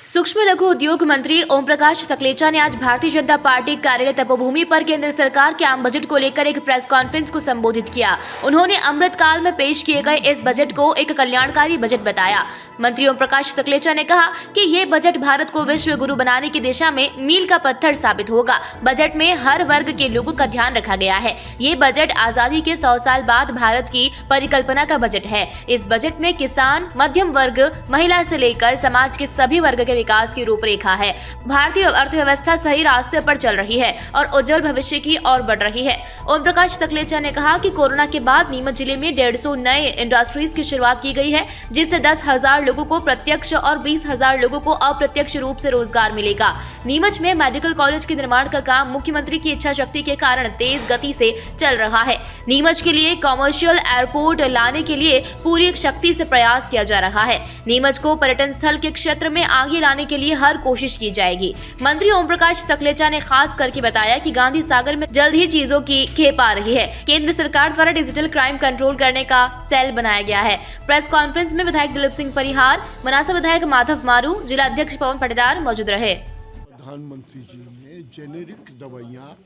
सूक्ष्म लघु उद्योग मंत्री ओम प्रकाश सकलेचा ने आज भारतीय जनता पार्टी कार्यालय तपोभूमि पर केंद्र सरकार के आम बजट को लेकर एक प्रेस कॉन्फ्रेंस को संबोधित किया। उन्होंने अमृत काल में पेश किए गए इस बजट को एक कल्याणकारी बजट बताया। मंत्री ओम प्रकाश सकलेचा ने कहा कि ये बजट भारत को विश्व गुरु बनाने की दिशा में मील का पत्थर साबित होगा। बजट में हर वर्ग के लोगों का ध्यान रखा गया है। ये बजट आजादी के 100 साल बाद भारत की परिकल्पना का बजट है। इस बजट में किसान, मध्यम वर्ग, महिला से लेकर समाज के सभी वर्ग के विकास की रूपरेखा है। भारतीय अर्थव्यवस्था सही रास्ते पर चल रही है और उज्जवल भविष्य की ओर बढ़ रही है। ओम प्रकाश सकलेचा ने कहा कि कोरोना के बाद नीमच जिले में 150 नए इंडस्ट्रीज की शुरुआत की गई है, जिससे 10,000 लोगों को प्रत्यक्ष और 20,000 लोगों को अप्रत्यक्ष रूप से रोजगार मिलेगा। नीमच में मेडिकल कॉलेज के निर्माण का काम मुख्यमंत्री की इच्छा शक्ति के कारण तेज गति से चल रहा है। नीमच के लिए कॉमर्शियल एयरपोर्ट लाने के लिए पूरी शक्ति से प्रयास किया जा रहा है। नीमच को पर्यटन स्थल के क्षेत्र में आगे लाने के लिए हर कोशिश की जाएगी। मंत्री ओम प्रकाश सकलेचा ने खास करके बताया कि गांधी सागर में जल्द ही चीजों की खेप आ रही है। केंद्र सरकार द्वारा डिजिटल क्राइम कंट्रोल करने का सेल बनाया गया है। प्रेस कॉन्फ्रेंस में विधायक दिलीप सिंह परिहार, मनासा विधायक माधव मारू, जिला अध्यक्ष पवन पटेदार मौजूद रहे। प्रधानमंत्री जी ने जेनेरिक दवाइयाँ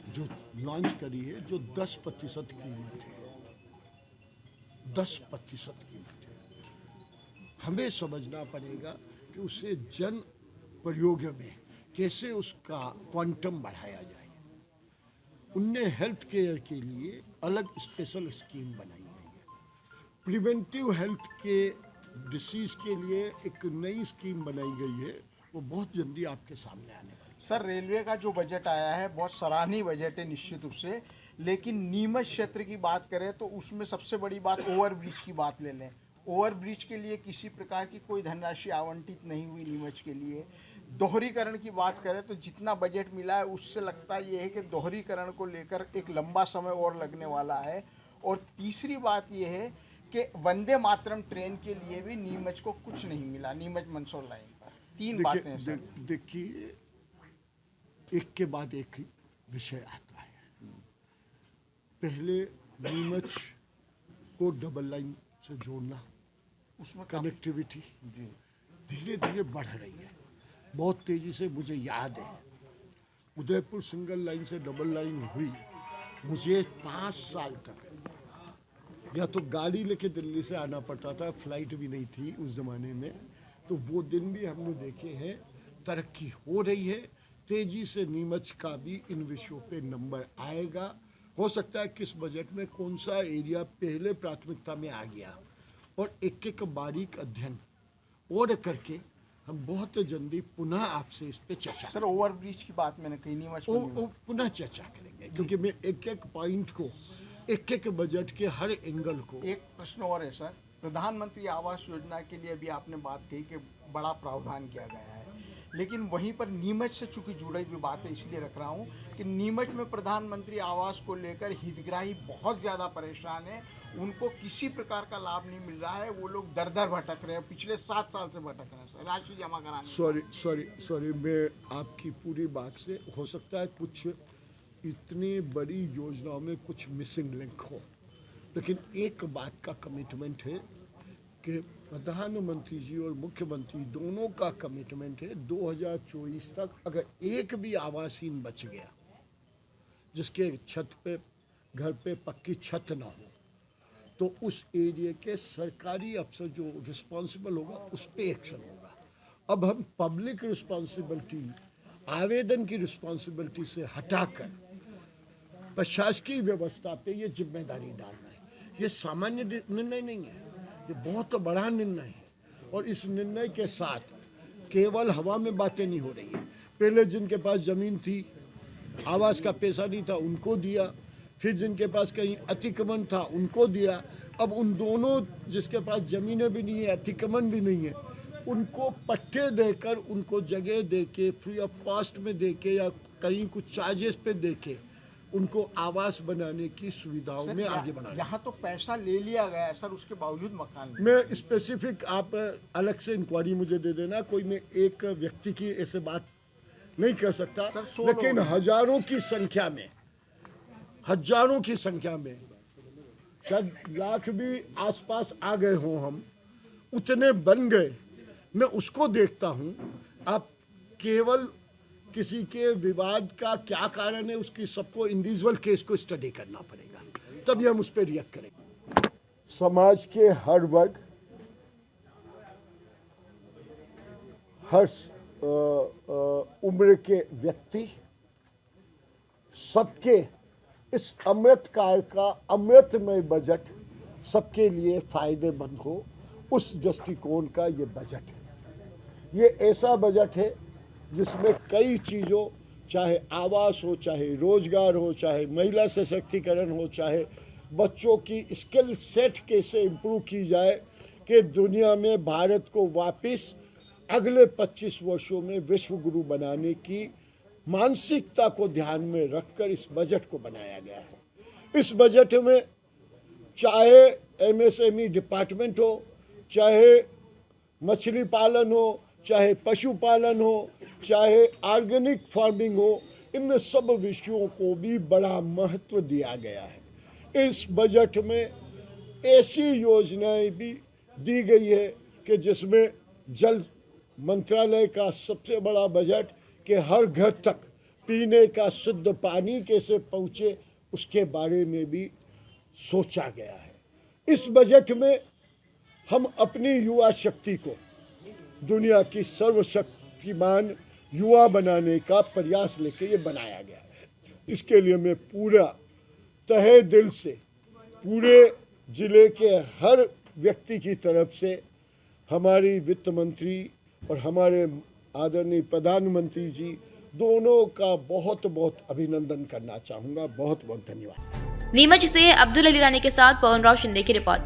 जो लॉन्च करी है, जो 10% कीमत है, 10% कीमत है। हमें समझना पड़ेगा कि उसे जन प्रयोग में कैसे उसका क्वांटम बढ़ाया जाए। उनने हेल्थ केयर के लिए अलग स्पेशल स्कीम बनाई गई है। प्रिवेंटिव हेल्थ के डिसीज के लिए एक नई स्कीम बनाई गई है, वो बहुत जल्दी आपके सामने आने वाली है। सर, रेलवे का जो बजट आया है बहुत सराहनीय बजट है निश्चित रूप से, लेकिन नीमच क्षेत्र की बात करें तो उसमें सबसे बड़ी बात ओवरब्रिज की बात ले लें। ओवरब्रिज के लिए किसी प्रकार की कोई धनराशि आवंटित नहीं हुई नीमच के लिए। दोहरीकरण की बात करें तो जितना बजट मिला है उससे लगता ये है कि दोहरीकरण को लेकर एक लंबा समय और लगने वाला है। और तीसरी बात ये है कि वंदे मातरम ट्रेन के लिए भी नीमच को कुछ नहीं मिला, नीमच मंदसौर लाइन पर। तीन बातें हैं सर। देखिए, एक के बाद एक विषय आता है। पहले नीमच को डबल लाइन से जोड़ना, उसमें कनेक्टिविटी धीरे धीरे बढ़ रही है, बहुत तेजी से। मुझे याद है उदयपुर सिंगल लाइन से डबल लाइन हुई, मुझे 5 साल तक या तो गाड़ी लेके दिल्ली से आना पड़ता था, फ्लाइट भी नहीं थी उस ज़माने में। तो वो दिन भी हमने देखे हैं। तरक्की हो रही है तेजी से। नीमच का भी इन विषयों पे नंबर आएगा। हो सकता है किस बजट में कौन सा एरिया पहले प्राथमिकता में आ गया, और एक एक बारीक अध्ययन और करके हम बहुत जल्दी पुनः आपसे इस पे चर्चा सर, ओवरब्रिज की बात मैंने कही, नीमच पुनः चर्चा करेंगे, क्योंकि मैं एक एक पॉइंट को, एक एक बजट के हर एंगल को। एक प्रश्न और है सर, प्रधानमंत्री आवास योजना के लिए अभी आपने बात कही कि बड़ा प्रावधान किया गया है, लेकिन वहीं पर नीमच से चूंकि जुड़ी हुई बातें इसलिए रख रहा हूं कि नीमच में प्रधानमंत्री आवास को लेकर हितग्राही बहुत ज़्यादा परेशान है। उनको किसी प्रकार का लाभ नहीं मिल रहा है। वो लोग दर दर भटक रहे हैं, पिछले 7 साल से भटक रहे हैं सर, राशि जमा कराने। सॉरी, मैं आपकी पूरी बात से, हो सकता है कुछ इतनी बड़ी योजनाओं में कुछ मिसिंग लिंक हो, लेकिन एक बात का कमिटमेंट है कि प्रधानमंत्री जी और मुख्यमंत्री दोनों का कमिटमेंट है 2024 तक अगर एक भी आवासीन बच गया जिसके छत पे, घर पे पक्की छत ना हो, तो उस एरिया के सरकारी अफसर जो रिस्पॉन्सिबल होगा उस पर एक्शन होगा। अब हम पब्लिक रिस्पॉन्सिबिलिटी, आवेदन की रिस्पॉन्सिबिलिटी से हटाकर प्रशासकीय व्यवस्था पे ये जिम्मेदारी डालना है। ये सामान्य निर्णय नहीं है, ये बहुत बड़ा निर्णय है। और इस निर्णय के साथ केवल हवा में बातें नहीं हो रही है। पहले जिनके पास ज़मीन थी, आवास का पैसा नहीं था, उनको दिया। फिर जिनके पास कहीं अतिक्रमण था उनको दिया। अब उन दोनों, जिसके पास ज़मीनें भी नहीं है, अतिक्रमण भी नहीं है, उनको पट्टे देकर, उनको जगह देके, फ्री ऑफ कॉस्ट में देके या कहीं कुछ चार्जेस पे देके उनको आवास बनाने की सुविधाओं में आगे बढ़ाना। यहाँ तो पैसा ले लिया गया है सर, उसके बावजूद मकान नहीं। मैं स्पेसिफिक, आप अलग से इंक्वायरी मुझे दे देना, कोई मैं एक व्यक्ति की ऐसे बात नहीं कर सकता, लेकिन हजारों की संख्या में, शायद लाख भी आसपास आ गए हों हम, उतने बन गए मैं उसको देखता हूँ। आप केवल किसी के विवाद का क्या कारण है उसकी सबको इंडिविजुअल केस को स्टडी करना पड़ेगा, तभी हम उस पर रिएक्ट करेंगे। समाज के हर वर्ग, हर उम्र के व्यक्ति, सबके इस अमृत काल का अमृतमय बजट सबके लिए फायदेमंद हो, उस दृष्टिकोण का ये बजट है। ये ऐसा बजट है जिसमें कई चीज़ों, चाहे आवास हो, चाहे रोजगार हो, चाहे महिला सशक्तिकरण हो, चाहे बच्चों की स्किल सेट कैसे इम्प्रूव की जाए कि दुनिया में भारत को वापस अगले 25 वर्षों में विश्व गुरु बनाने की मानसिकता को ध्यान में रखकर इस बजट को बनाया गया है। इस बजट में चाहे एमएसएमई डिपार्टमेंट हो, चाहे मछली पालन हो, चाहे पशुपालन हो, चाहे ऑर्गेनिक फार्मिंग हो, इन सब विषयों को भी बड़ा महत्व दिया गया है। इस बजट में ऐसी योजनाएं भी दी गई है कि जिसमें जल मंत्रालय का सबसे बड़ा बजट कि हर घर तक पीने का शुद्ध पानी कैसे पहुँचे उसके बारे में भी सोचा गया है। इस बजट में हम अपनी युवा शक्ति को दुनिया की सर्वशक्तिमान युवा बनाने का प्रयास लेके ये बनाया गया है। इसके लिए मैं पूरा तहे दिल से पूरे जिले के हर व्यक्ति की तरफ से हमारी वित्त मंत्री और हमारे आदरणीय प्रधानमंत्री जी दोनों का बहुत बहुत अभिनंदन करना चाहूँगा। बहुत बहुत धन्यवाद। नीमच से अब्दुल अली रानी के साथ पवन राव शिंदे की रिपोर्ट।